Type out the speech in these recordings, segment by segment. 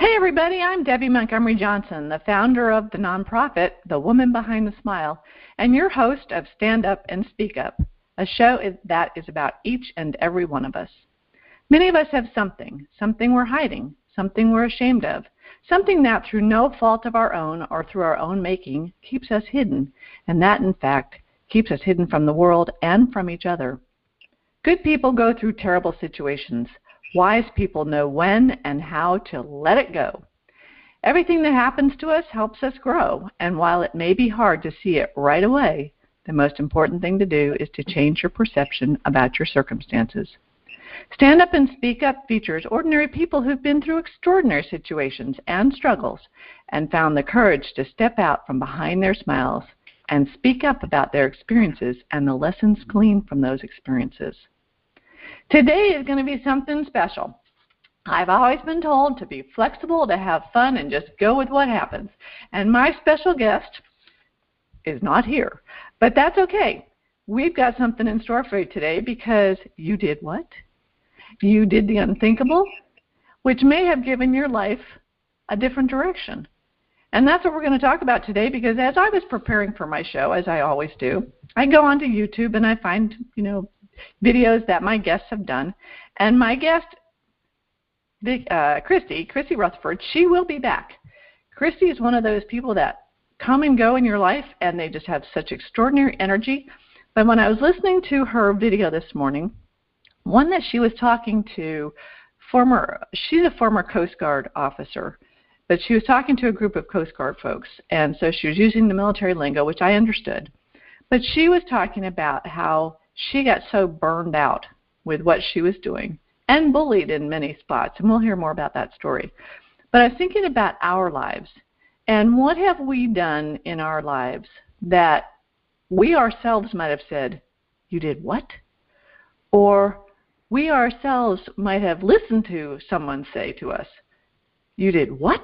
Hey everybody, I'm Debby Montgomery Johnson, the founder of the nonprofit, The Woman Behind the Smile, and your host of Stand Up and Speak Up, a show that is about each and every one of us. Many of us have something we're hiding, something we're ashamed of, something that through no fault of our own or through our own making keeps us hidden, and that in fact keeps us hidden from the world and from each other. Good people go through terrible situations. Wise people know when and how to let it go. Everything that happens to us helps us grow, and while it may be hard to see it right away, the most important thing to do is to change your perception about your circumstances. Stand Up and Speak Up features ordinary people who've been through extraordinary situations and struggles and found the courage to step out from behind their smiles and speak up about their experiences and the lessons gleaned from those experiences. Today is going to be something special. I've always been told to be flexible, to have fun, and just go with what happens. And my special guest is not here, but that's okay. We've got something in store for you today because you did what? You did the unthinkable, which may have given your life a different direction. And that's what we're going to talk about today, because as I was preparing for my show, as I always do, I go onto YouTube and I find, videos that my guests have done. And my guest, Christy Rutherford, she will be back. Christy is one of those people that come and go in your life, and they just have such extraordinary energy. But when I was listening to her video this morning, one that she was talking to she's a former Coast Guard officer, but she was talking to a group of Coast Guard folks, and so she was using the military lingo, which I understood. But she was talking about how she got so burned out with what she was doing and bullied in many spots, and we'll hear more about that story. But I was thinking about our lives, and what have we done in our lives that we ourselves might have said, "You did what?" Or we ourselves might have listened to someone say to us, "You did what?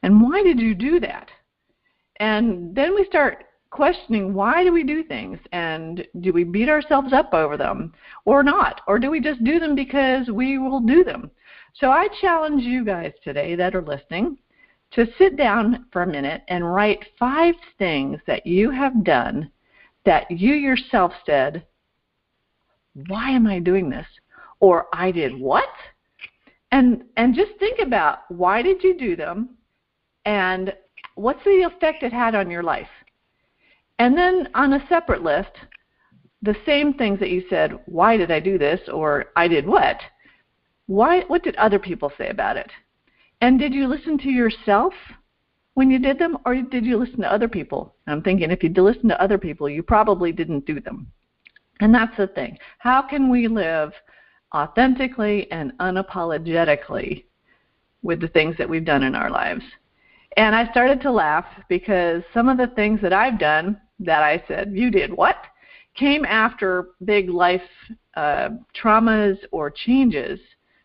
And why did you do that?" And then we start questioning, why do we do things? And do we beat ourselves up over them or not? Or do we just do them because we will do them? So I challenge you guys today that are listening to sit down for a minute and write 5 things that you have done that you yourself said, "Why am I doing this?" Or "I did what?" And just think about, why did you do them, and what's the effect it had on your life? And then on a separate list, the same things that you said, "Why did I do this?" or "I did what?" What did other people say about it? And did you listen to yourself when you did them, or did you listen to other people? And I'm thinking, if you listen to other people, you probably didn't do them. And that's the thing. How can we live authentically and unapologetically with the things that we've done in our lives? And I started to laugh because some of the things that I've done that I said, "You did what?" came after big life traumas or changes,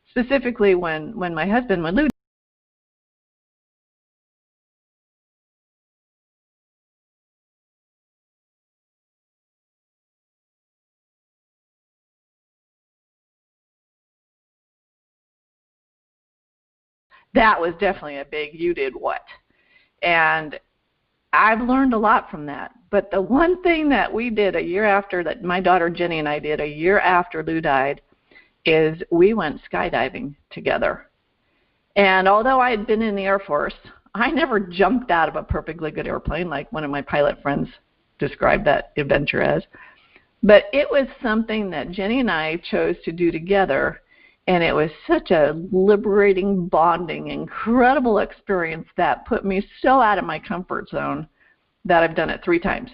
specifically when my husband, when Lou, that was definitely a big "you did what?" And I've learned a lot from that. But the one thing that we did a year after, that my daughter Jenny and I did a year after Lou died, is we went skydiving together. And although I had been in the Air Force, I never jumped out of a perfectly good airplane like one of my pilot friends described that adventure as. But it was something that Jenny and I chose to do together, and it was such a liberating, bonding, incredible experience that put me so out of my comfort zone that I've done it 3 times.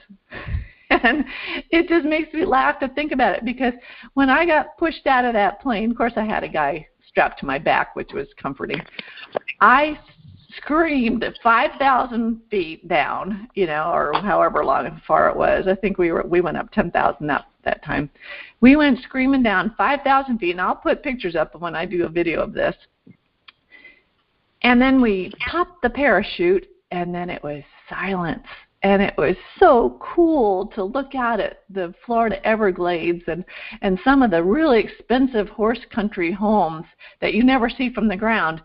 And it just makes me laugh to think about it, because when I got pushed out of that plane, of course I had a guy strapped to my back, which was comforting. I screamed at 5,000 feet down, or however far it was. I think we went up 10,000 that time. We went screaming down 5,000 feet, and I'll put pictures up when I do a video of this. And then we popped the parachute, and then it was silence. And it was so cool to look out at the Florida Everglades and some of the really expensive horse country homes that you never see from the ground.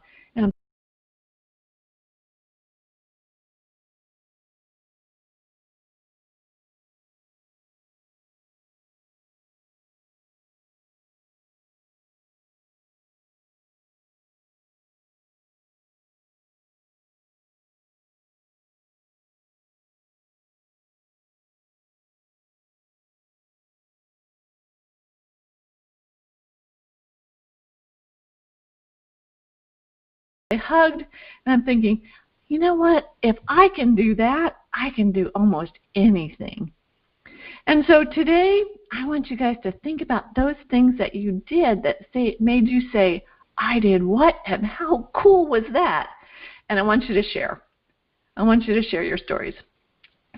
hugged, and I'm thinking, you know what? If I can do that, I can do almost anything. And so today, I want you guys to think about those things that you did that made you say, I did what, and how cool was that? And I want you to share. I want you to share your stories.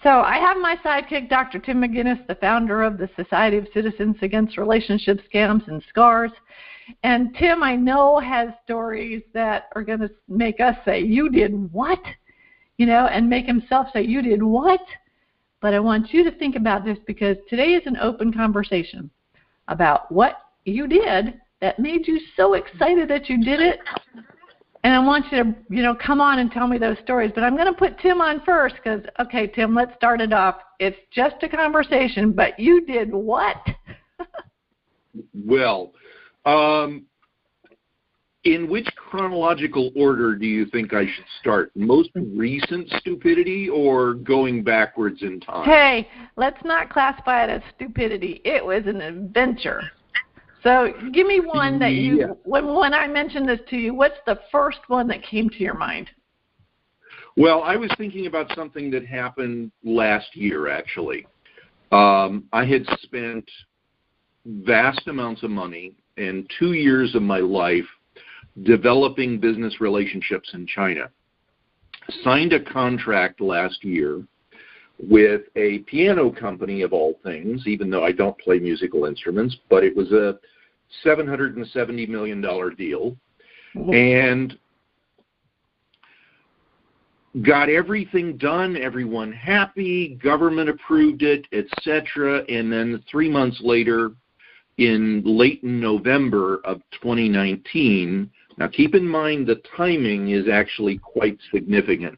So I have my sidekick, Dr. Tim McGuinness, the founder of the Society of Citizens Against Relationship Scams and Scars. And Tim, I know, has stories that are going to make us say, you did what? And make himself say, you did what? But I want you to think about this, because today is an open conversation about what you did that made you so excited that you did it. And I want you to, come on and tell me those stories. But I'm going to put Tim on first because, okay, Tim, let's start it off. It's just a conversation, but you did what? Well, in which chronological order do you think I should start? Most recent stupidity or going backwards in time? Hey, let's not classify it as stupidity. It was an adventure. So give me one that when I mentioned this to you, what's the first one that came to your mind? Well, I was thinking about something that happened last year, actually. I had spent vast amounts of money and 2 years of my life developing business relationships in China. Signed a contract last year with a piano company, of all things, even though I don't play musical instruments, but it was a $770 million deal, and got everything done, everyone happy, government approved it, etc. And then 3 months later, in late November of 2019, now keep in mind the timing is actually quite significant,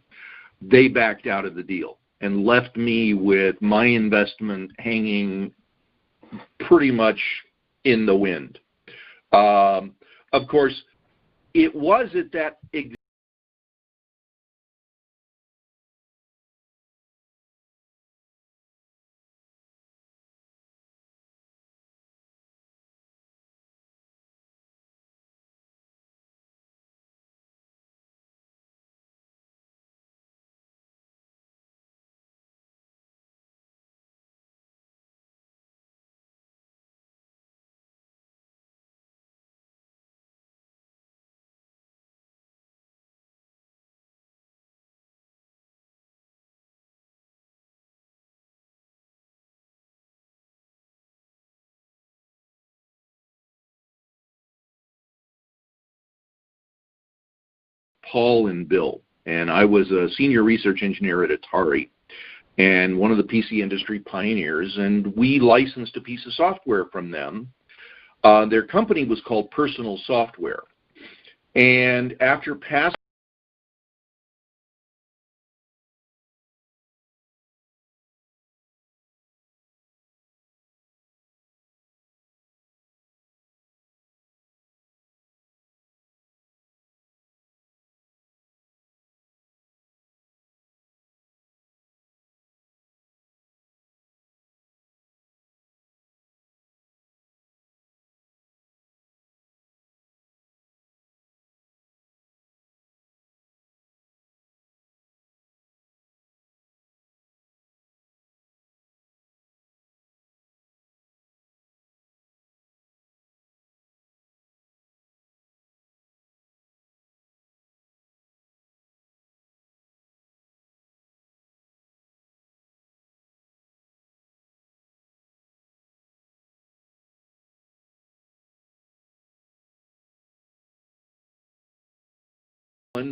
they backed out of the deal and left me with my investment hanging pretty much in the wind. Of course, it was at that Paul and Bill, and I was a senior research engineer at Atari and one of the PC industry pioneers, and we licensed a piece of software from them. Their company was called Personal Software, and after passing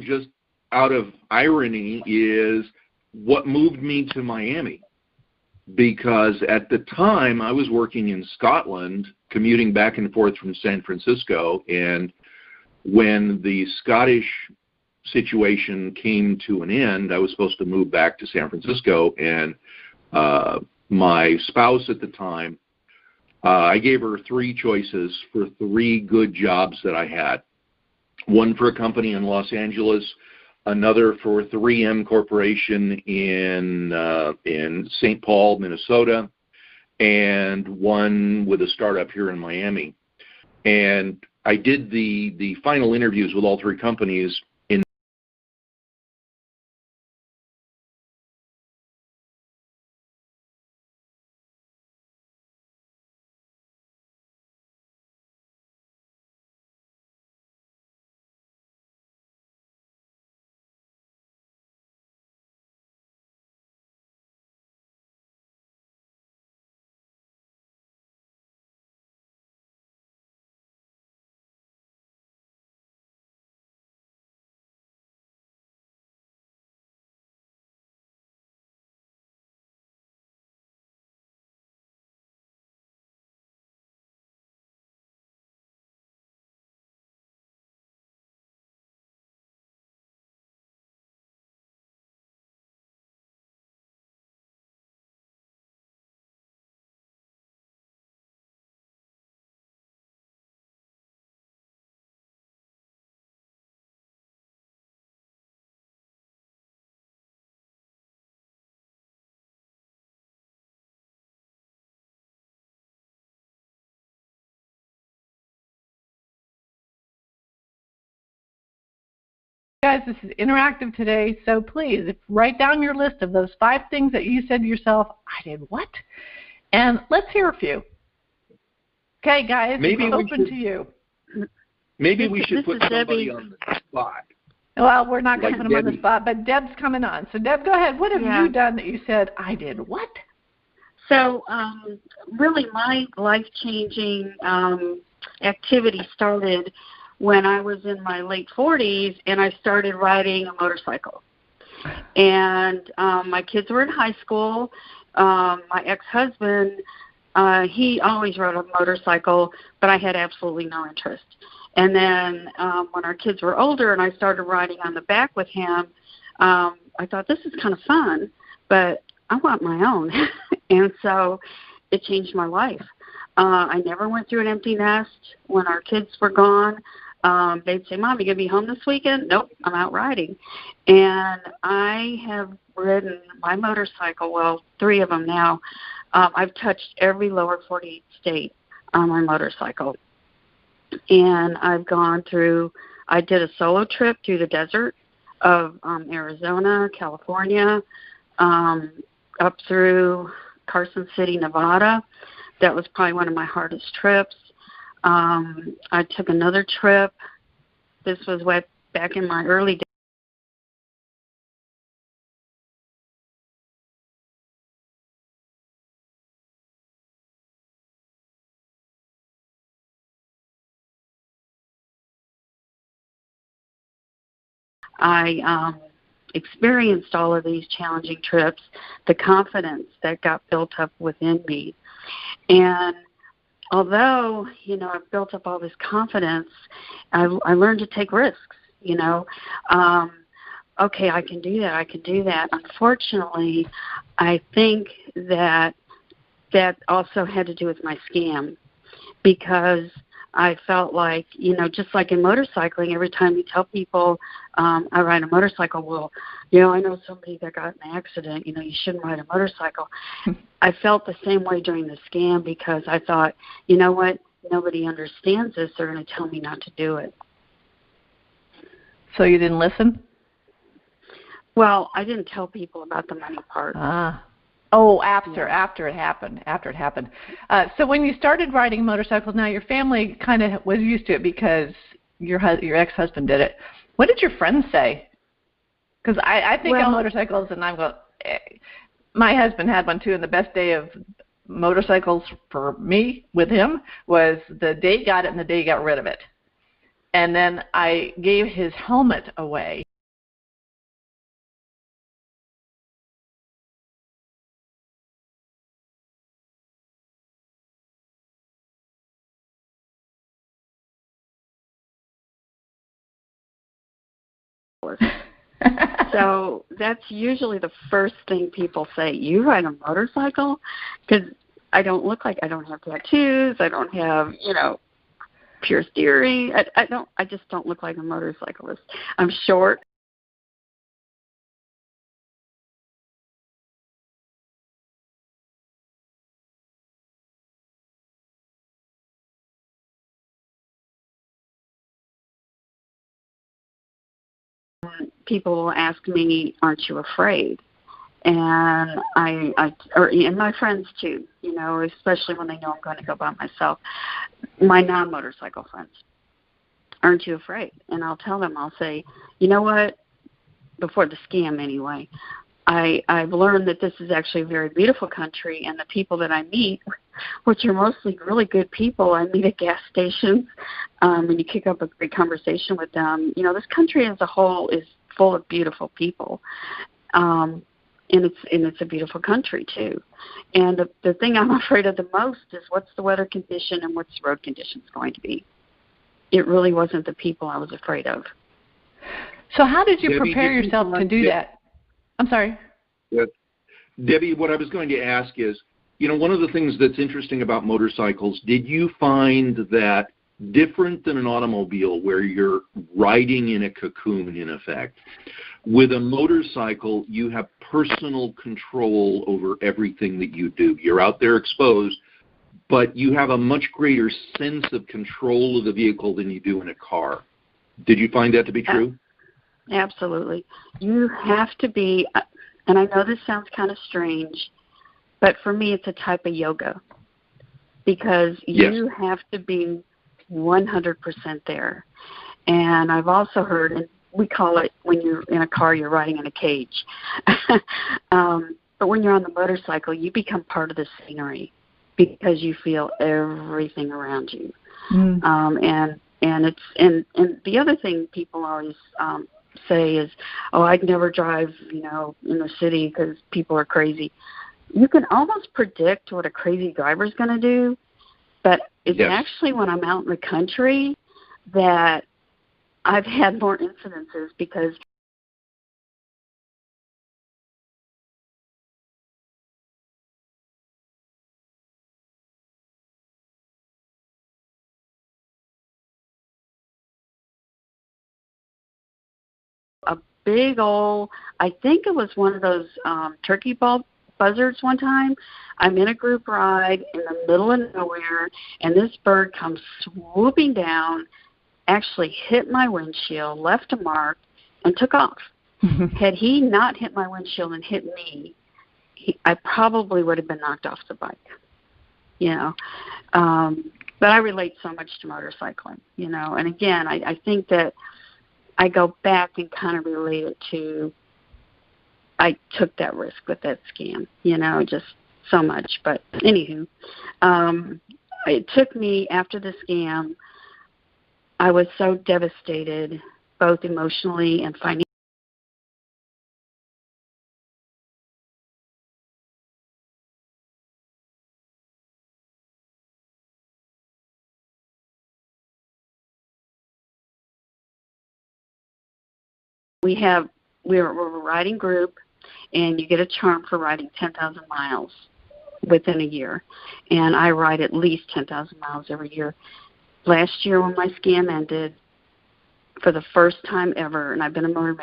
just out of irony is what moved me to Miami, because at the time I was working in Scotland, commuting back and forth from San Francisco, and when the Scottish situation came to an end, I was supposed to move back to San Francisco, and my spouse at the time, I gave her 3 choices for 3 good jobs that I had. One for a company in Los Angeles, another for 3M Corporation in St. Paul, Minnesota, and one with a startup here in Miami. And I did the final interviews with all 3 companies in Guys, this is interactive today, so please write down your list of those 5 things that you said to yourself, I did what? And let's hear a few. Okay, guys, maybe it's open to you. Maybe we should put somebody on the spot. Well, we're not going to Like put them on the Debbie. spot, but Deb's coming on. So, Deb, go ahead. What have you done that you said, I did what? So, really my life-changing activity started when I was in my late 40s, and I started riding a motorcycle. And my kids were in high school. My ex-husband, he always rode a motorcycle, but I had absolutely no interest. And then when our kids were older and I started riding on the back with him, I thought, this is kind of fun, but I want my own. And so it changed my life. I never went through an empty nest when our kids were gone. They'd say, Mom, you going to be home this weekend? Nope, I'm out riding. And I have ridden my motorcycle, well, 3 of them now. I've touched every lower 48 state on my motorcycle. And I've gone through, I did a solo trip through the desert of Arizona, California, up through Carson City, Nevada. That was probably one of my hardest trips. I took another trip. This was way back in my early days. I experienced all of these challenging trips, the confidence that got built up within me. And although, I've built up all this confidence, I learned to take risks, Okay, I can do that. Unfortunately, I think that also had to do with my scam, because I felt like, just like in motorcycling, every time you tell people I ride a motorcycle, well, I know somebody that got in an accident, you shouldn't ride a motorcycle. I felt the same way during the scam, because I thought, you know what, nobody understands this. They're going to tell me not to do it. So you didn't listen? Well, I didn't tell people about the money part. Oh, after it happened. So when you started riding motorcycles, now your family kind of was used to it because your ex-husband did it. What did your friends say? Because I think on motorcycles, and I'm going, my husband had one too, and the best day of motorcycles for me with him was the day he got it and the day he got rid of it. And then I gave his helmet away. So that's usually the first thing people say. You ride a motorcycle? Because I don't look like, I don't have tattoos. I don't have, pure steering. I just don't look like a motorcyclist. I'm short. People will ask me, aren't you afraid? And and my friends too, especially when they know I'm going to go by myself, my non-motorcycle friends, aren't you afraid? And I'll tell them, I'll say, you know what, before the scam anyway, I've learned that this is actually a very beautiful country, and the people that I meet, which are mostly really good people, I meet at gas stations, and you kick up a great conversation with them. This country as a whole is full of beautiful people, and it's a beautiful country too. And the thing I'm afraid of the most is what's the weather condition and what's the road conditions going to be. It really wasn't the people I was afraid of. So how did you prepare yourself to do that? I'm sorry. Yeah. Debbie, what I was going to ask is, one of the things that's interesting about motorcycles, did you find that different than an automobile where you're riding in a cocoon, in effect, with a motorcycle, you have personal control over everything that you do. You're out there exposed, but you have a much greater sense of control of the vehicle than you do in a car. Did you find that to be true? Absolutely. You have to be, and I know this sounds kind of strange, but for me it's a type of yoga because you have to be 100% there. And I've also heard, and we call it when you're in a car, you're riding in a cage. But when you're on the motorcycle, you become part of the scenery because you feel everything around you. And the other thing people always say is, oh, I'd never drive, in the city because people are crazy. You can almost predict what a crazy driver is going to do, but it's actually when I'm out in the country that I've had more incidences because a big old, I think it was one of those turkey ball buzzards one time. I'm in a group ride in the middle of nowhere, and this bird comes swooping down, actually hit my windshield, left a mark, and took off. Had he not hit my windshield and hit me, I probably would have been knocked off the bike, But I relate so much to motorcycling, And again, I think that I go back and kind of relate it to I took that risk with that scam, just so much. But anywho, it took me after the scam. I was so devastated, both emotionally and financially. We're a riding group, and you get a charm for riding 10,000 miles within a year. And I ride at least 10,000 miles every year. Last year when my scam ended, for the first time ever, and I've been a motor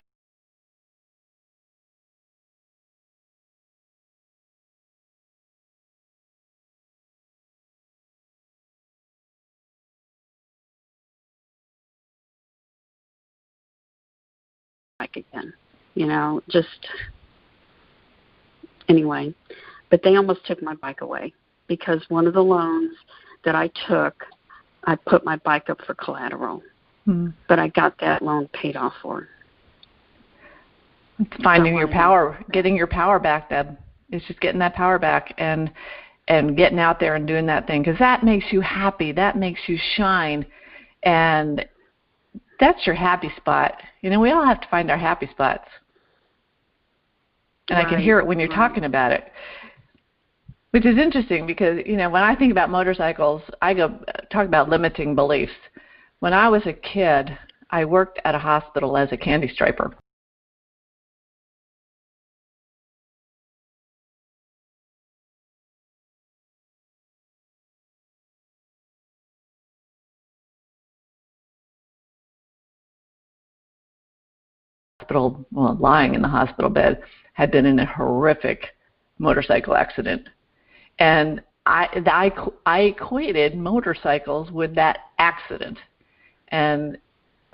bike again, just anyway. But they almost took my bike away because one of the loans that I took, I put my bike up for collateral. But I got that loan paid off for. It's finding your power, getting your power back, Deb. It's just getting that power back and getting out there and doing that thing because that makes you happy. That makes you shine. And that's your happy spot. We all have to find our happy spots. And I can hear it when you're talking about it, which is interesting because, when I think about motorcycles, I talk about limiting beliefs. When I was a kid, I worked at a hospital as a candy striper. Lying in the hospital bed, had been in a horrific motorcycle accident. And I equated motorcycles with that accident. And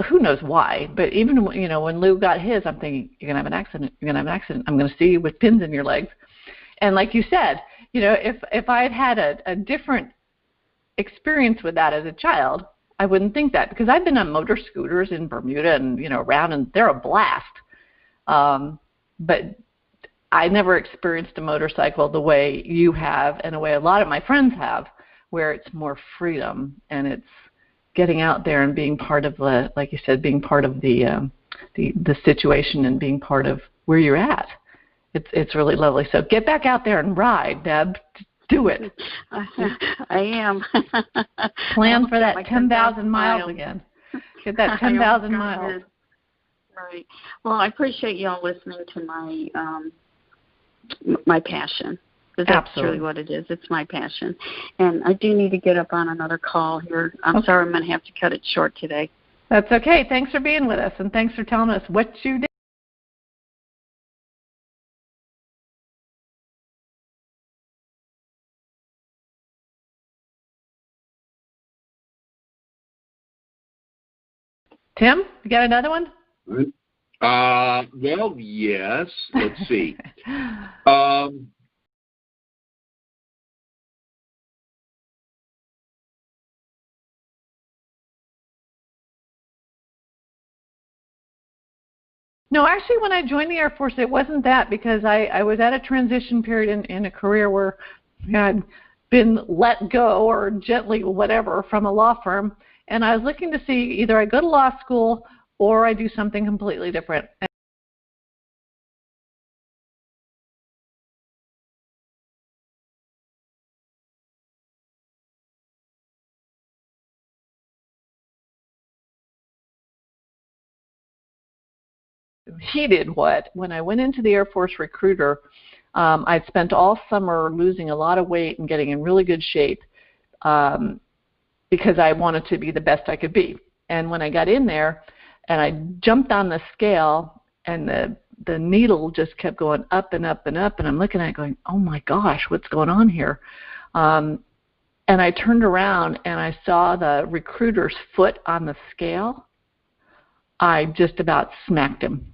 who knows why, but even, when Lou got his, I'm thinking, you're going to have an accident, you're going to have an accident. I'm going to see you with pins in your legs. And like you said, if I had had a different experience with that as a child, I wouldn't think that because I've been on motor scooters in Bermuda and, around, and they're a blast. But I never experienced a motorcycle the way you have and the way a lot of my friends have, where it's more freedom and it's getting out there and being part of the, like you said, being part of the situation and being part of where you're at. It's really lovely. So get back out there and ride, Deb. Do it. I am. Plan for that 10,000 miles again. Get that 10,000 miles. Right. Well, I appreciate y'all listening to my passion. Because that's truly what it is. It's my passion. And I do need to get up on another call here. I'm sorry I'm going to have to cut it short today. That's okay. Thanks for being with us, and thanks for telling us what you did. Tim, you got another one? Well, yes. Let's see. No, actually, when I joined the Air Force, it wasn't that, because I was at a transition period in a career where I'd been let go, or gently whatever, from a law firm, and I was looking to see either I go to law school or I do something completely different. He did what? When I went into the Air Force recruiter, I'd spent all summer losing a lot of weight and getting in really good shape, because I wanted to be the best I could be. And when I got in there and I jumped on the scale, and the needle just kept going up and up and up, and I'm looking at it going, oh my gosh, what's going on here? And I turned around and I saw the recruiter's foot on the scale. I just about smacked him,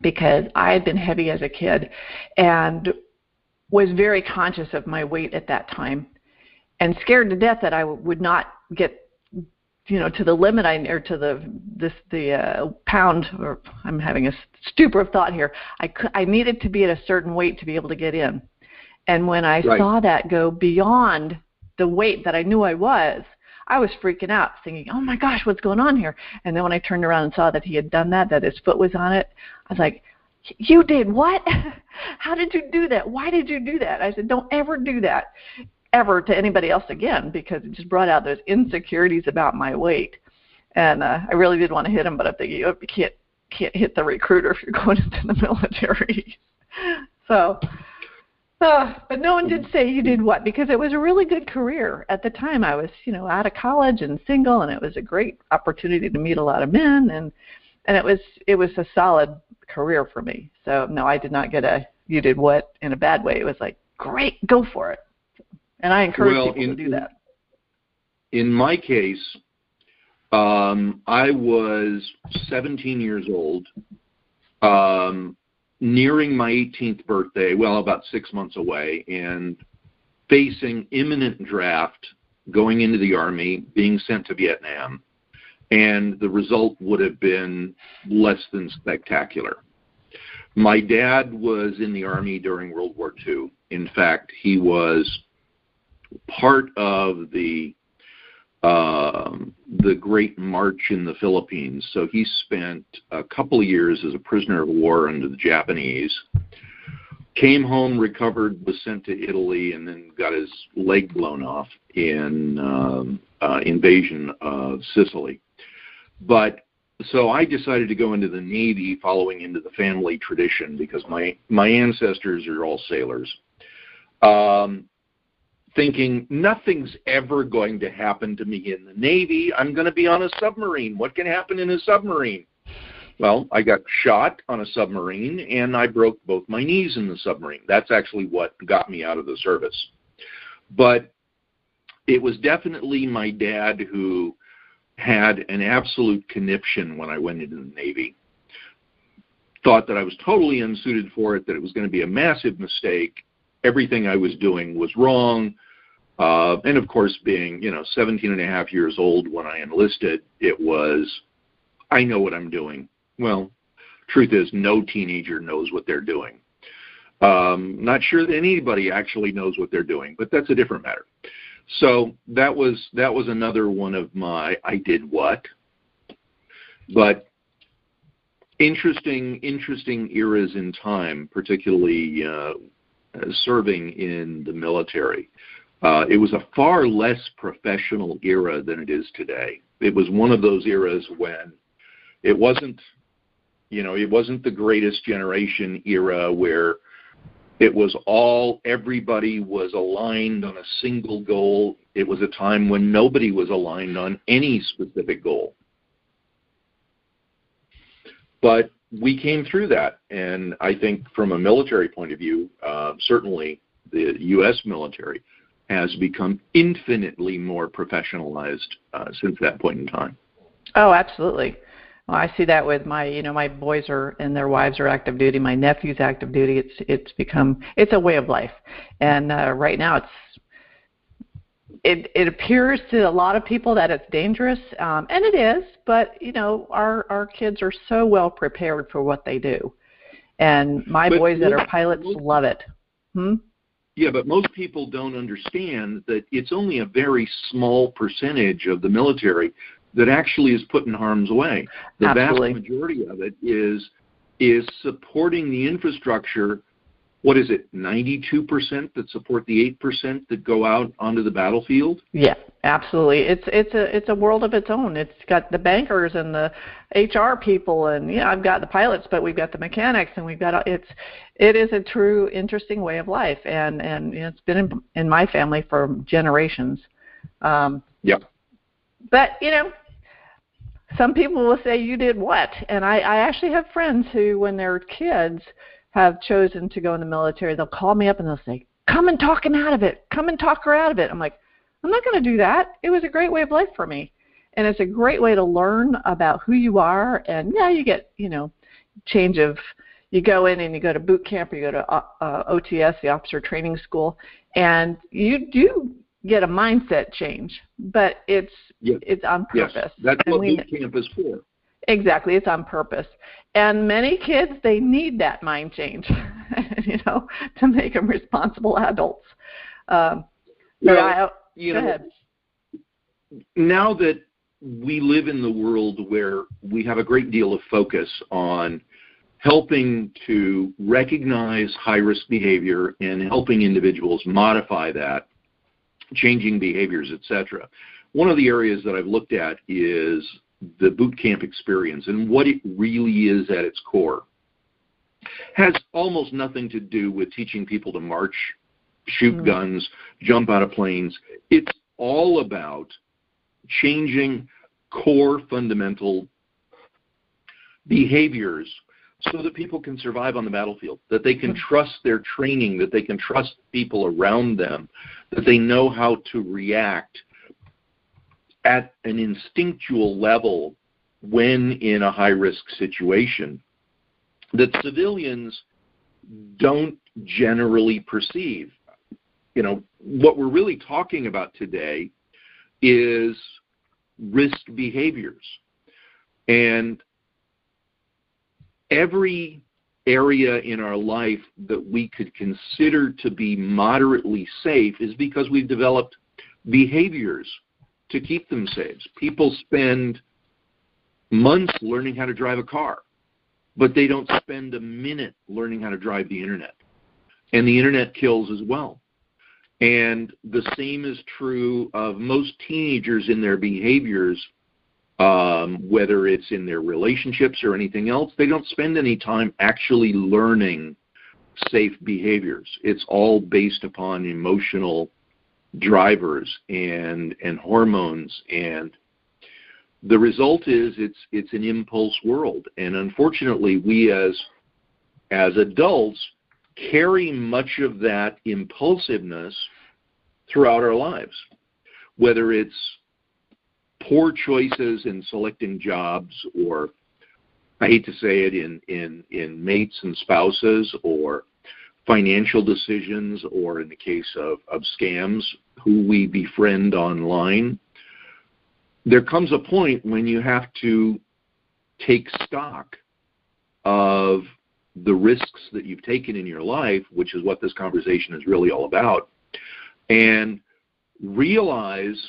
because I had been heavy as a kid and was very conscious of my weight at that time, and scared to death that I would not get, to the limit or to the pound, or I'm having a stupor of thought here. I needed to be at a certain weight to be able to get in. And when I saw that go beyond the weight that I knew I was freaking out, thinking, oh my gosh, what's going on here? And then when I turned around and saw that he had done that his foot was on it, I was like, you did what? How did you do that? Why did you do that? I said, don't ever do that ever to anybody else again, because it just brought out those insecurities about my weight. And I really did want to hit him, but I'm thinking, you can't hit the recruiter if you're going into the military. So, but no one did say you did what, because it was a really good career. At the time, I was, out of college and single, and it was a great opportunity to meet a lot of men, and it was a solid career for me. So no, I did not get a you did what in a bad way. It was like, great, go for it. And I encourage people to do that. In my case, I was 17 years old, nearing my 18th birthday, well, about 6 months away, and facing imminent draft, going into the Army, being sent to Vietnam, and the result would have been less than spectacular. My dad was in the Army during World War II. In fact, he was part of the Great March in the Philippines. So he spent a couple of years as a prisoner of war under the Japanese, came home, recovered, was sent to Italy, and then got his leg blown off in invasion of Sicily. But so I decided to go into the Navy, following into the family tradition, because my ancestors are all sailors. Thinking nothing's ever going to happen to me in the Navy. I'm going to be on a submarine. What can happen in a submarine? Well, I got shot on a submarine, and I broke both my knees in the submarine. That's actually what got me out of the service. But it was definitely my dad who had an absolute conniption when I went into the Navy. Thought that I was totally unsuited for it, that it was going to be a massive mistake. Everything I was doing was wrong. And of course, being, 17 and a half years old when I enlisted, it was, I know what I'm doing. Well, truth is, no teenager knows what they're doing. Not sure that anybody actually knows what they're doing, but that's a different matter. So that was another one of my I did what. But interesting eras in time, particularly serving in the military. It was a far less professional era than it is today. It was one of those eras when it wasn't the greatest generation era where it was everybody was aligned on a single goal. It was a time when nobody was aligned on any specific goal. But we came through that, and I think from a military point of view, certainly the U.S. military has become infinitely more professionalized since that point in time. Oh, absolutely. Well, I see that with my boys and their wives are active duty. My nephew's active duty. It's a way of life, and right now it appears to a lot of people that it's dangerous, and it is. But our kids are so well prepared for what they do, and my boys that are pilots love it. Yeah, but most people don't understand that it's only a very small percentage of the military that actually is put in harm's way. The Absolutely. Vast majority of it is supporting the infrastructure. What is it, 92% that support the 8% that go out onto the battlefield? Yeah, absolutely. It's a world of its own. It's got the bankers and the HR people, and I've got the pilots, but we've got the mechanics, and it is a true interesting way of life, and it's been in my family for generations. Yeah. But some people will say, you did what? And I actually have friends who, when they're kids, have chosen to go in the military. They'll call me up and they'll say, come and talk him out of it. Come and talk her out of it. I'm like, I'm not going to do that. It was a great way of life for me. And it's a great way to learn about who you are. And you get, change of, you go in and you go to boot camp or you go to OTS, the officer training school, and you do get a mindset change, but it's on purpose. Yes, that's what boot camp is for. Exactly, it's on purpose. And many kids, they need that mind change, to make them responsible adults. Go ahead. Now that we live in the world where we have a great deal of focus on helping to recognize high-risk behavior and helping individuals modify that, changing behaviors, etc. One of the areas that I've looked at is the boot camp experience and what it really is at its core. Has almost nothing to do with teaching people to march, shoot guns, jump out of planes. It's all about changing core fundamental behaviors so that people can survive on the battlefield, that they can trust their training, that they can trust people around them, that they know how to react at an instinctual level when in a high-risk situation that civilians don't generally perceive. What we're really talking about today is risk behaviors. And every area in our life that we could consider to be moderately safe is because we've developed behaviors to keep them safe. People spend months learning how to drive a car, but they don't spend a minute learning how to drive the internet. And the internet kills as well. And the same is true of most teenagers in their behaviors, whether it's in their relationships or anything else. They don't spend any time actually learning safe behaviors. It's all based upon emotional drivers and hormones, and the result is it's an impulse world. And unfortunately, we as adults carry much of that impulsiveness throughout our lives, whether it's poor choices in selecting jobs, or I hate to say it, in mates and spouses, or financial decisions, or in the case of scams, who we befriend online. There comes a point when you have to take stock of the risks that you've taken in your life, which is what this conversation is really all about, and realize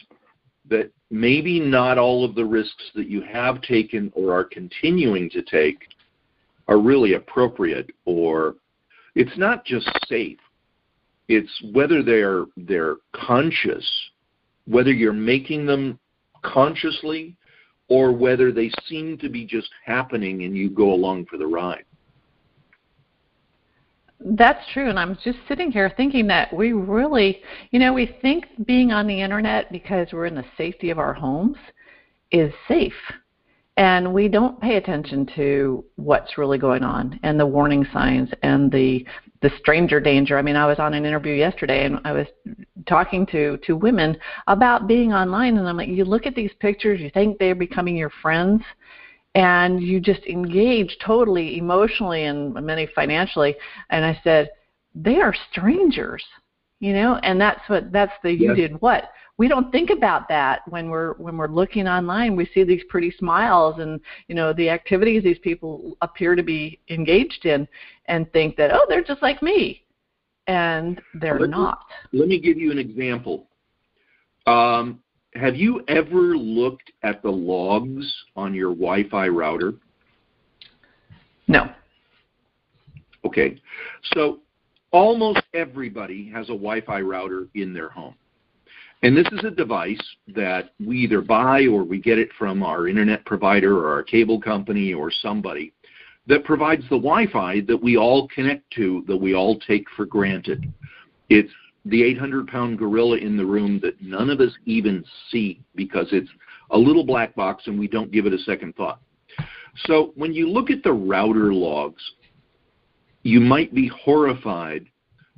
that maybe not all of the risks that you have taken or are continuing to take are really appropriate, or it's not just safe. It's whether they're conscious, whether you're making them consciously, or whether they seem to be just happening and you go along for the ride. That's true, and I'm just sitting here thinking that we really, we think being on the internet because we're in the safety of our homes is safe, and we don't pay attention to what's really going on and the warning signs and the stranger danger. I mean, I was on an interview yesterday, and I was talking to women about being online, and I'm like, you look at these pictures, you think they're becoming your friends, and you just engage totally emotionally and many financially. And I said, they are strangers, and that's the you did what. We don't think about that when we're looking online. We see these pretty smiles and the activities these people appear to be engaged in, and think that, oh, they're just like me, and they're not. Let me give you an example. Have you ever looked at the logs on your Wi-Fi router? No. Okay. So almost everybody has a Wi-Fi router in their home. And this is a device that we either buy or we get it from our internet provider or our cable company or somebody that provides the Wi-Fi that we all connect to, that we all take for granted. It's the 800-pound gorilla in the room that none of us even see because it's a little black box and we don't give it a second thought. So when you look at the router logs, you might be horrified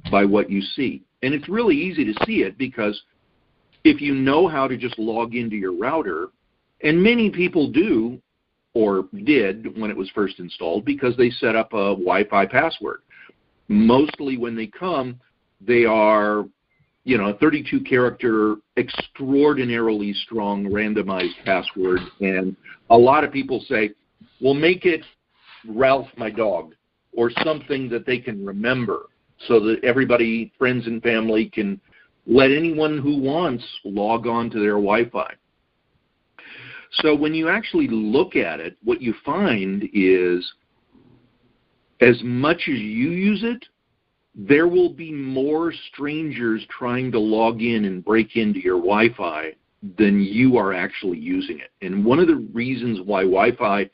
by what you see. And it's really easy to see it because if you know how to just log into your router, and many people do or did when it was first installed because they set up a Wi-Fi password. Mostly when they come, they are, a 32-character, extraordinarily strong randomized password. And a lot of people say, well, make it Ralph, my dog, or something that they can remember so that everybody, friends and family, can let anyone who wants log on to their Wi-Fi. So when you actually look at it, what you find is as much as you use it, there will be more strangers trying to log in and break into your Wi-Fi than you are actually using it. And one of the reasons why Wi-Fi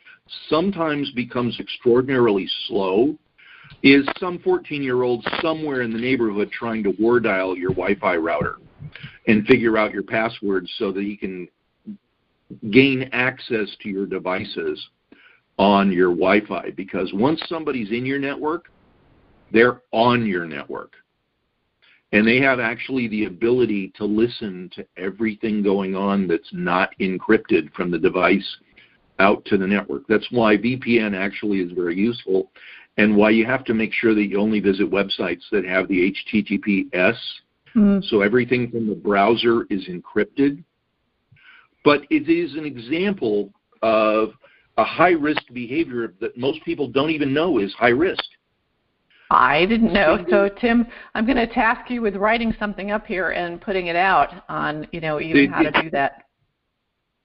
sometimes becomes extraordinarily slow is some 14-year-old somewhere in the neighborhood trying to war dial your Wi-Fi router and figure out your passwords so that he can gain access to your devices on your Wi-Fi. Because once somebody's in your network, they're on your network. And they have actually the ability to listen to everything going on that's not encrypted from the device out to the network. That's why VPN actually is very useful, and why you have to make sure that you only visit websites that have the HTTPS, so everything from the browser is encrypted. But it is an example of a high-risk behavior that most people don't even know is high risk. I didn't know. So, Tim, I'm going to task you with writing something up here and putting it out on, even how to do that.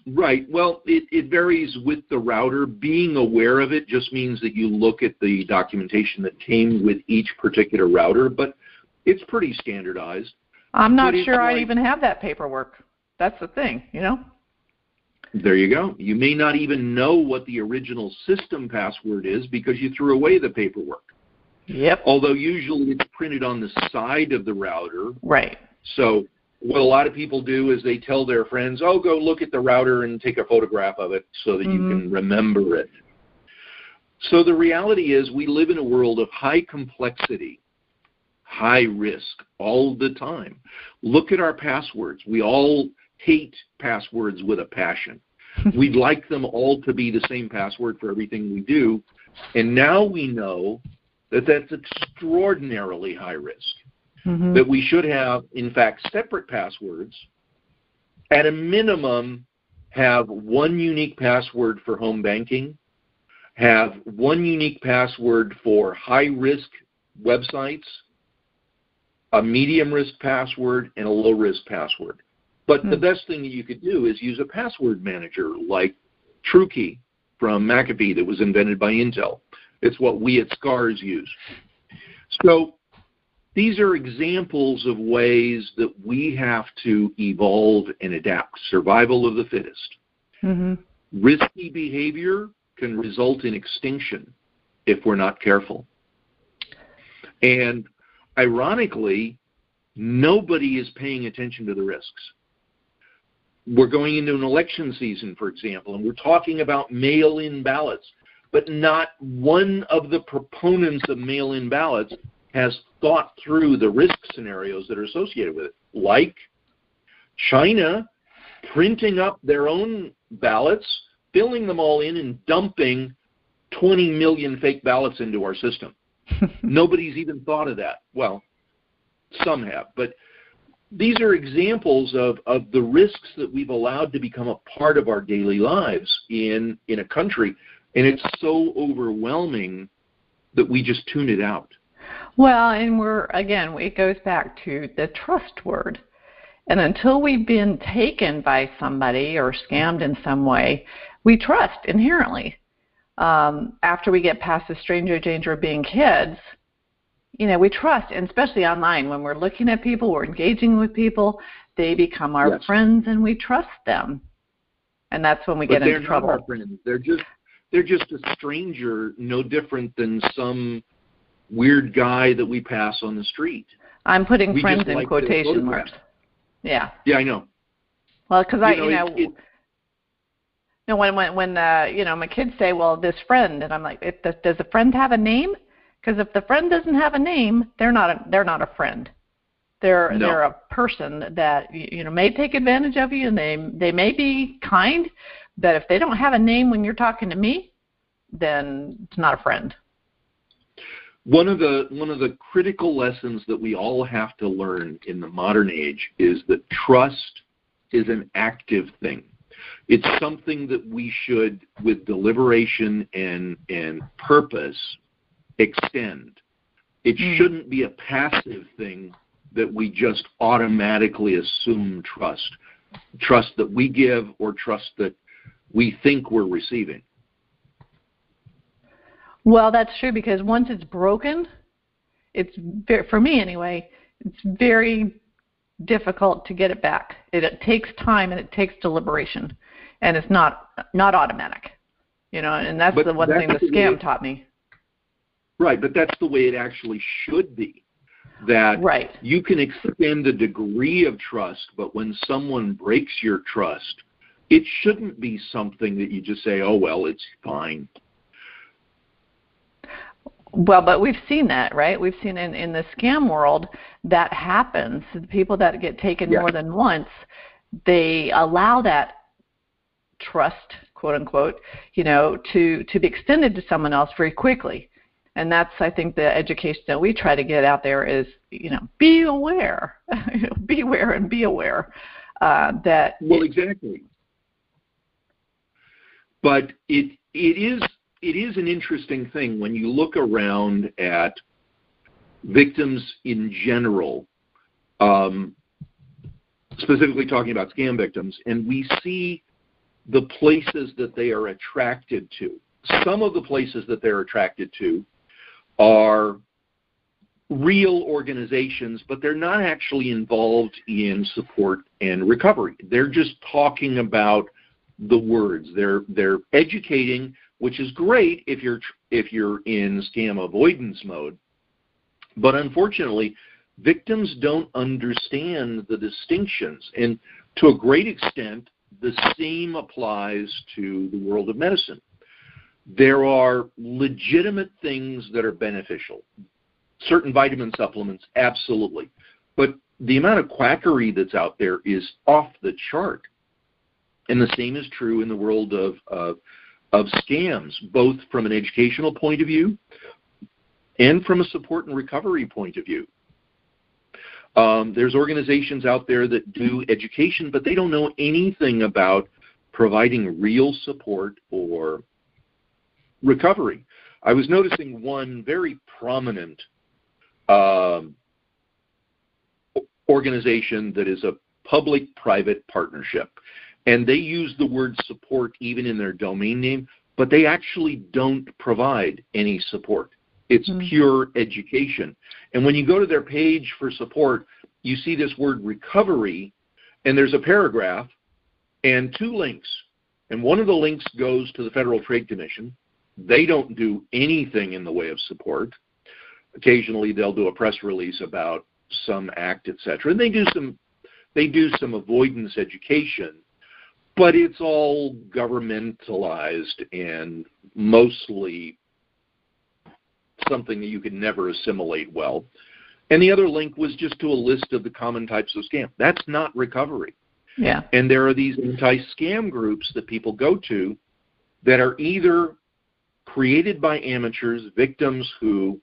Right. Well, it varies with the router. Being aware of it just means that you look at the documentation that came with each particular router, but it's pretty standardized. I'm not sure I even have that paperwork. That's the thing, There you go. You may not even know what the original system password is because you threw away the paperwork. Yep. Although usually it's printed on the side of the router. Right. So what a lot of people do is they tell their friends, oh, go look at the router and take a photograph of it so that you can remember it. So the reality is we live in a world of high complexity, high risk all the time. Look at our passwords. We all hate passwords with a passion. We'd like them all to be the same password for everything we do. And now we know that that's extraordinarily high risk, that we should have, in fact, separate passwords. At a minimum, have one unique password for home banking, have one unique password for high-risk websites, a medium-risk password, and a low-risk password. But the best thing that you could do is use a password manager like TrueKey from McAfee that was invented by Intel. It's what we at SCARS use. So these are examples of ways that we have to evolve and adapt. Survival of the fittest. Risky behavior can result in extinction if we're not careful. And ironically, nobody is paying attention to the risks. We're going into an election season, for example, and we're talking about mail-in ballots. But not one of the proponents of mail-in ballots has thought through the risk scenarios that are associated with it, like China printing up their own ballots filling them all in and dumping 20 million fake ballots into our system. Nobody's even thought of that. Well, some have, but these are examples of the risks that we've allowed to become a part of our daily lives in a country, and it's so overwhelming that we just tune it out. Well, and it goes back to the trust word. And until we've been taken by somebody or scammed in some way, we trust inherently. After we get past the stranger danger of being kids, we trust, and especially online, when we're looking at people, we're engaging with people, they become our friends and we trust them. And that's when we get into trouble. They're not our friends. They're just a stranger, no different than some weird guy that we pass on the street. I'm putting friends in quotation marks. Yeah. Yeah, I know. Well, because when my kids say, "Well, this friend," and I'm like, "Does the friend have a name?" Because if the friend doesn't have a name, they're not a friend. They're a person that may take advantage of you, and they may be kind, but if they don't have a name when you're talking to me, then it's not a friend. One of the critical lessons that we all have to learn in the modern age is that trust is an active thing. It's something that we should, with deliberation and purpose, extend. It shouldn't be a passive thing that we just automatically assume trust that we give or trust that we think we're receiving. Well, that's true, because once it's broken, for me anyway, it's very difficult to get it back. It takes time and it takes deliberation, and it's not automatic. And that's the one thing the scam taught me. Right, but that's the way it actually should be. That you can extend a degree of trust, but when someone breaks your trust, it shouldn't be something that you just say, "Oh, well, it's fine." Well, but we've seen that, right? We've seen in the scam world that happens. The people that get taken more than once, they allow that trust, quote unquote, to be extended to someone else very quickly. And that's, I think, the education that we try to get out there is, be aware, beware and be aware that. Well, exactly. But it is an interesting thing when you look around at victims in general, specifically talking about scam victims, and we see the places that they are attracted to. Some of the places that they're attracted to are real organizations, but they're not actually involved in support and recovery. They're just talking about the words. They're educating, which is great if you're in scam avoidance mode. But unfortunately, victims don't understand the distinctions. And to a great extent, the same applies to the world of medicine. There are legitimate things that are beneficial. Certain vitamin supplements, absolutely. But the amount of quackery that's out there is off the chart. And the same is true in the world of scams, both from an educational point of view and from a support and recovery point of view. There's organizations out there that do education, but they don't know anything about providing real support or recovery. I was noticing one very prominent organization that is a public-private partnership, and they use the word support even in their domain name, but they actually don't provide any support. It's pure education. And when you go to their page for support, you see this word recovery, and there's a paragraph and two links. And one of the links goes to the Federal Trade Commission. They don't do anything in the way of support. Occasionally they'll do a press release about some act, etc. And they do some avoidance education, but it's all governmentalized and mostly something that you could never assimilate well. And the other link was just to a list of the common types of scam. That's not recovery. Yeah. And there are these anti-scam groups that people go to that are either created by amateurs, victims who,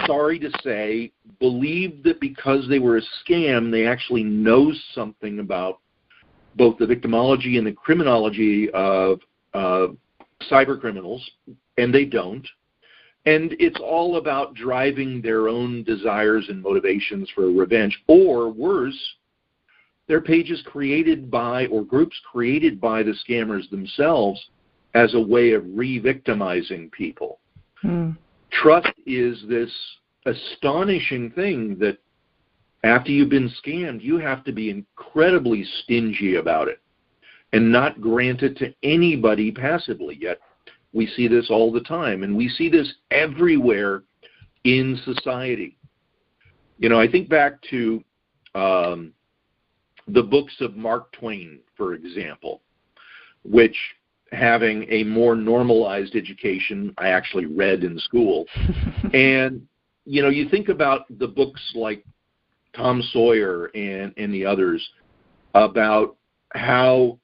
sorry to say, believe that because they were a scam, they actually know something about both the victimology and the criminology of cyber criminals, and they don't. And it's all about driving their own desires and motivations for revenge, or worse, they're pages created by or groups created by the scammers themselves as a way of re-victimizing people. Trust is this astonishing thing that after you've been scammed, you have to be incredibly stingy about it and not grant it to anybody passively. Yet we see this all the time, and we see this everywhere in society. You know, I think back to the books of Mark Twain, for example, which, having a more normalized education, I actually read in school. And, you know, you think about the books like Tom Sawyer and the others about how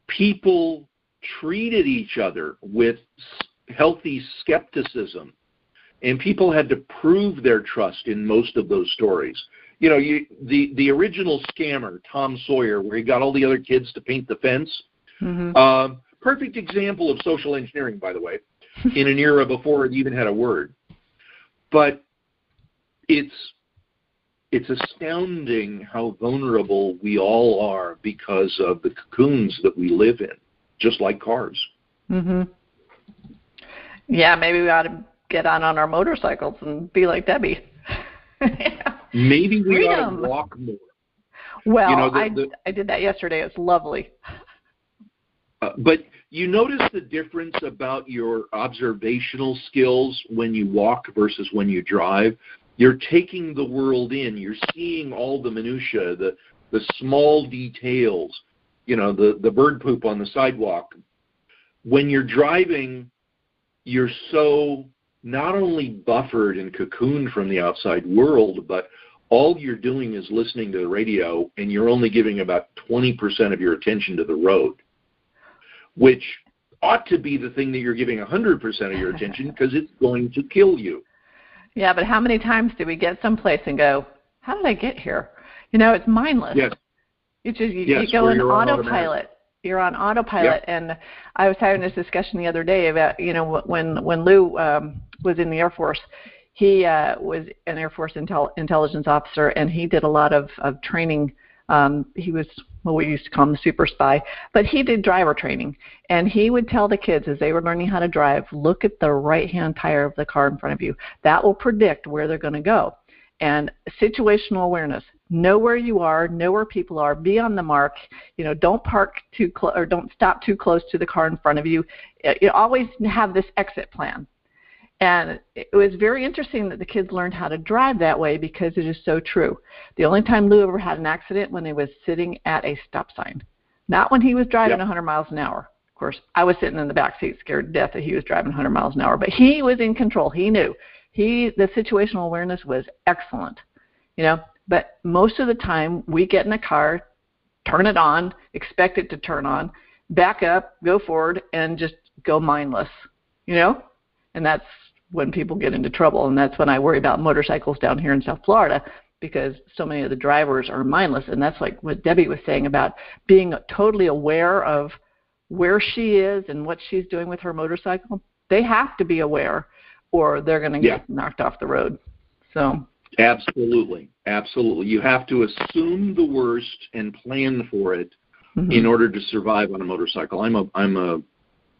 people treated each other with healthy skepticism, and people had to prove their trust in most of those stories. You know, the original scammer, Tom Sawyer, where he got all the other kids to paint the fence, perfect example of social engineering, by the way, in an era before it even had a word. But it's astounding how vulnerable we all are because of the cocoons that we live in, just like cars. Yeah, maybe we ought to get on our motorcycles and be like Debbie. Yeah. Maybe we ought to walk more. Well, you know, I did that yesterday. It's lovely. But you notice the difference about your observational skills when you walk versus when you drive. You're taking the world in. You're seeing all the minutia, the small details, you know, the bird poop on the sidewalk. When you're driving, you're so not only buffered and cocooned from the outside world, but all you're doing is listening to the radio, and you're only giving about 20% of your attention to the road, which ought to be the thing that you're giving 100% of your attention, because it's going to kill you. Yeah, but how many times do we get someplace and go, how did I get here? You know, it's mindless. Yes. It's just you go on autopilot. You're on autopilot. Yep. And I was having this discussion the other day about, you know, when Lou was in the Air Force, he was an Air Force intelligence officer, and he did a lot of training. He was what we used to call him the super spy, but he did driver training. And he would tell the kids as they were learning how to drive, look at the right-hand tire of the car in front of you. That will predict where they're going to go. And situational awareness. Know where you are, know where people are, be on the mark. You know, don't park too close or don't stop too close to the car in front of you. You always have this exit plan. And it was very interesting that the kids learned how to drive that way, because it is so true. The only time Lou ever had an accident when he was sitting at a stop sign, not when he was driving 100 miles an hour. Of course, I was sitting in the back seat scared to death that he was driving 100 miles an hour, but he was in control. He knew. The situational awareness was excellent, you know. But most of the time, we get in a car, turn it on, expect it to turn on, back up, go forward, and just go mindless, you know. And that's when people get into trouble, and that's when I worry about motorcycles down here in South Florida, because so many of the drivers are mindless. And that's like what Debbie was saying about being totally aware of where she is and what she's doing with her motorcycle. They have to be aware, or they're going to get knocked off the road. So absolutely. You have to assume the worst and plan for it in order to survive on a motorcycle.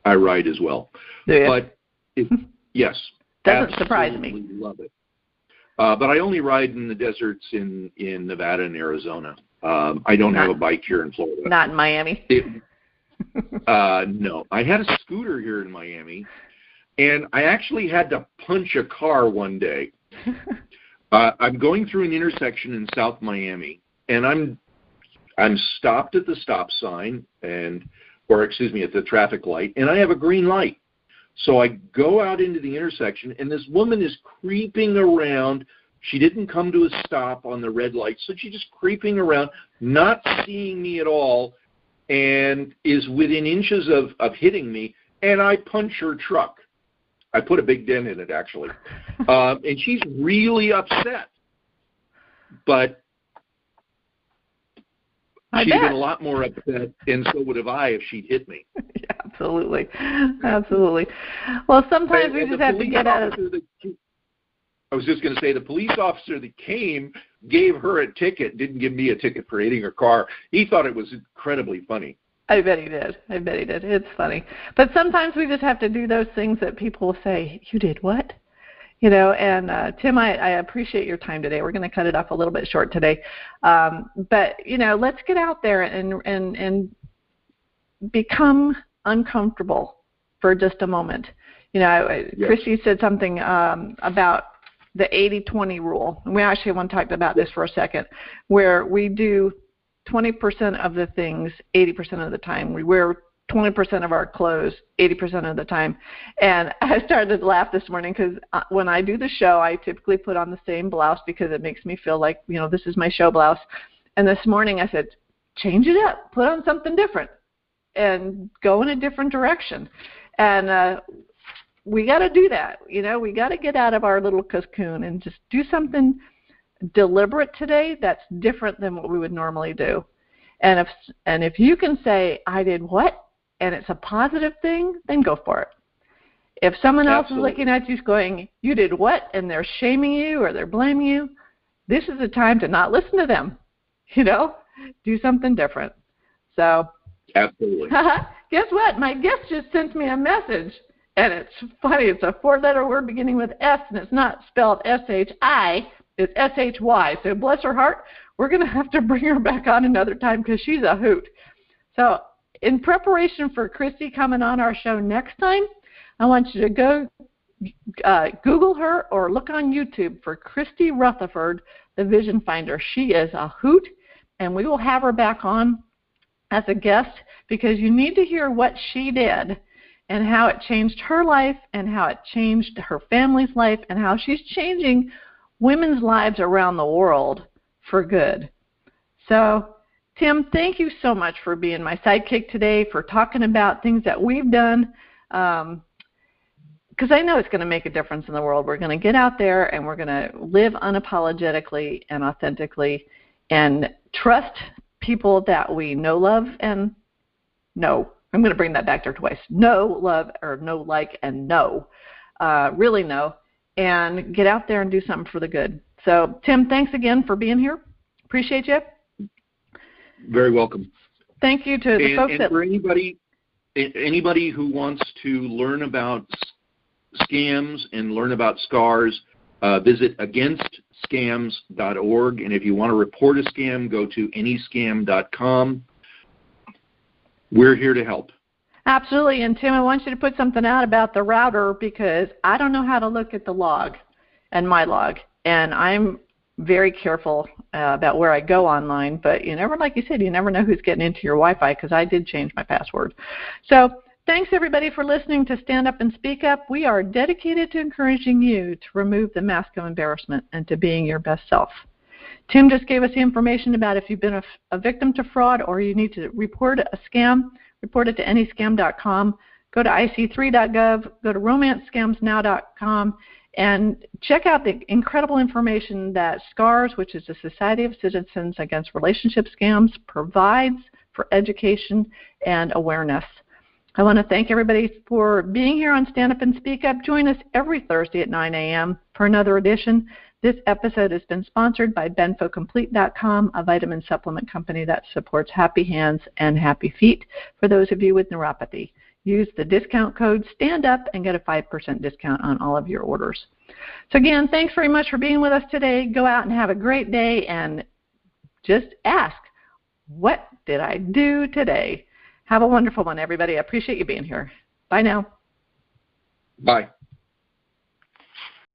I ride as well. But yes, doesn't surprise me. Love it. But I only ride in the deserts in Nevada and Arizona. I don't have a bike here in Florida. Not in Miami. No, I had a scooter here in Miami, and I actually had to punch a car one day. I'm going through an intersection in South Miami, and I'm stopped at the stop sign at the traffic light, and I have a green light. So I go out into the intersection, and this woman is creeping around. She didn't come to a stop on the red light, so she's just creeping around, not seeing me at all. and is within inches of hitting me, and I punch her truck. I put a big dent in it, actually. And she's really upset. But she'd have been a lot more upset, and so would have I if she'd hit me. Yeah, absolutely. Absolutely. Well, sometimes we just have to get out of it. I was just going to say, the police officer that came gave her a ticket, didn't give me a ticket for hitting her car. He thought it was incredibly funny. I bet he did. It's funny. But sometimes we just have to do those things that people will say, you did what? You know, and Tim, I appreciate your time today. We're going to cut it off a little bit short today. But, you know, let's get out there and become uncomfortable for just a moment. You know, yes. Christy said something about the 80-20 rule. And we actually want to talk about this for a second, where we do 20% of the things 80% of the time. We wear 20% of our clothes 80% of the time. And I started to laugh this morning because when I do the show, I typically put on the same blouse because it makes me feel like, you know, this is my show blouse. And this morning I said, change it up, put on something different and go in a different direction. And we got to do that. You know, we got to get out of our little cocoon and just do something deliberate today that's different than what we would normally do. And if you can say, I did what? And it's a positive thing, then go for it. If someone else is looking at you going, you did what? And they're shaming you or they're blaming you, this is the time to not listen to them. You know, do something different. So, absolutely. Guess what? My guest just sent me a message. And it's funny. It's a 4-letter word beginning with S, and it's not spelled S-H-I. It's S-H-Y. So bless her heart, we're going to have to bring her back on another time because she's a hoot. So in preparation for Christy coming on our show next time, I want you to go Google her or look on YouTube for Christy Rutherford, the Vision Finder. She is a hoot, and we will have her back on as a guest because you need to hear what she did and how it changed her life and how it changed her family's life and how she's changing women's lives around the world for good. So, Tim, thank you so much for being my sidekick today, for talking about things that we've done, because I know it's going to make a difference in the world. We're going to get out there and we're going to live unapologetically and authentically and trust people that we know, love, and know. I'm going to bring that back there twice. Know, love, or know, like, and know. Really know. And get out there and do something for the good. So, Tim, thanks again for being here. Appreciate you. Very welcome. Thank you to the folks and for anybody who wants to learn about scams and learn about scars, visit againstscams.org. And if you want to report a scam, go to anyscam.com. We're here to help. Absolutely. And, Tim, I want you to put something out about the router because I don't know how to look at the log and my log. And I'm very careful about where I go online. But you never, like you said, you never know who's getting into your Wi-Fi because I did change my password. So thanks, everybody, for listening to Stand Up and Speak Up. We are dedicated to encouraging you to remove the mask of embarrassment and to being your best self. Tim just gave us the information about if you've been a victim to fraud or you need to report a scam, report it to anyscam.com. Go to ic3.gov, go to romancescamsnow.com, and check out the incredible information that SCARS, which is the Society of Citizens Against Relationship Scams, provides for education and awareness. I want to thank everybody for being here on Stand Up and Speak Up. Join us every Thursday at 9 a.m. for another edition. This episode has been sponsored by BenfoComplete.com, a vitamin supplement company that supports happy hands and happy feet for those of you with neuropathy. Use the discount code STANDUP and get a 5% discount on all of your orders. So again, thanks very much for being with us today. Go out and have a great day and just ask, what did I do today? Have a wonderful one, everybody. I appreciate you being here. Bye now. Bye.